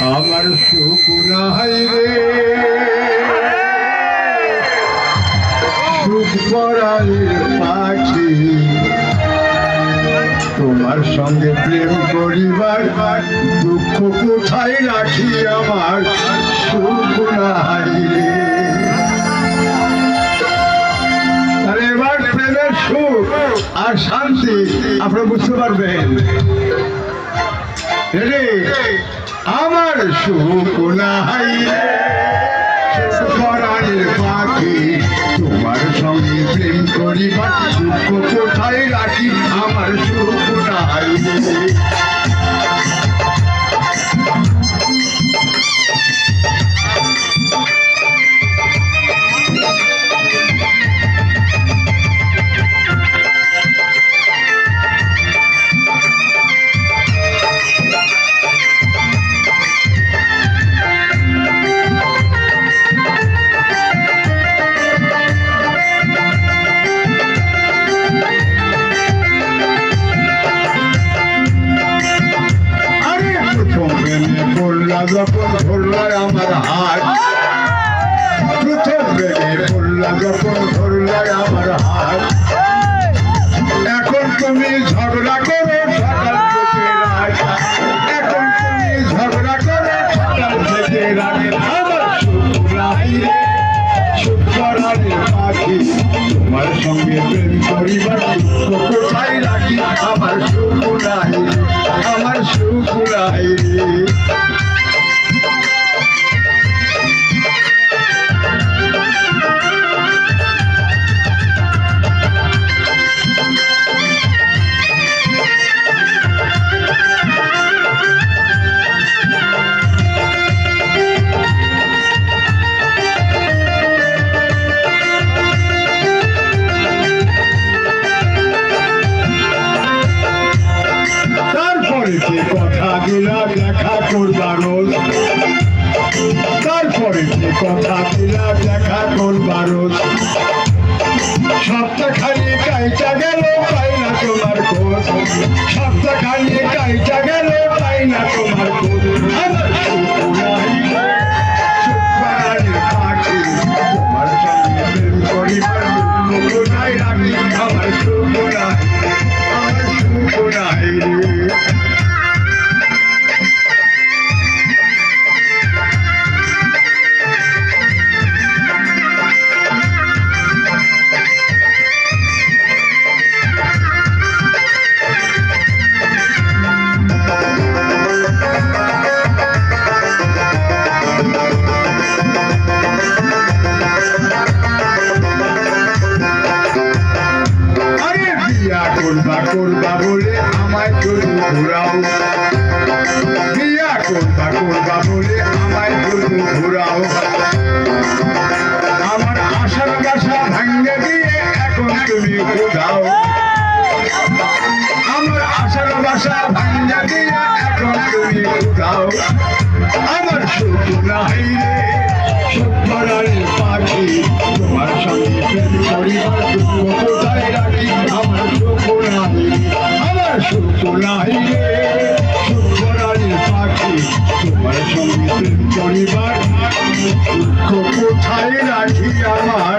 আমার সুখ নাই রে সুখ পরাণের পাখি তোমার সঙ্গে প্রেম করিবার দুঃখ কোথায় রাখি আমার সুখ নাই রে। তাহলে এবার প্রেমের সুখ আর শান্তি আপনারা বুঝতে পারবেন। আমার সুখ নাই রে সুখ পরাণের পাখি তোমার সঙ্গে প্রেম করিবার দুঃখ কোথায় রাখি আমার সুখ নাই রে। যখন ধরলায় আমার হাত প্রথম বেগে পড়লা যখন ধরলায় আমার হাত এখন তুমি ঝগড়া করো সকাল থেকে রাত এখন তুমি ঝগড়া করো সকাল থেকে রাত আমার সুখ নাই রে সুখ পরাণের পাখি তোমার সঙ্গে প্রেম করিবার দুঃখ কোথায় রাখি আমার সুখ নাই আমার সুখ নাই রে। কথা দিলা দেখা করবার রোজ তারপরে যে কথা দিলা দেখা করবার রোজ সপ্তাহখানি কাইটা গেল পাই না তোমার খোঁজ সপ্তাহখানি কাইটা গেল পাই না তোমার খোঁজ পাখি তোমার সঙ্গে প্রেম করিবার দুঃখ কোথায় রাখি আমার সুখ নাই আমার সুখ নাই রে। করবা বলে আমায় শুধু ঘুরাও বিয়া করবা বলে আমায় শুধু ঘুরাও আমার আশার বাসা ভাঙ্গে দিয়ে এখন তুমি ঘুরাও আমার আশার বাসা ভাঙ্গে দিয়ে এখন তুমি ঘুরাও আমার সুখ নাই রে সুখ পরাণের পাখি তোমার সঙ্গে প্রেম করিবার দুঃখ কোথায় রাখি আমার সুখ নাই আমার সুখ নাই রে সুখ পরাণের পাখি তোমার সঙ্গে প্রেম করিবার দুঃখ কোথায় রাখি আমার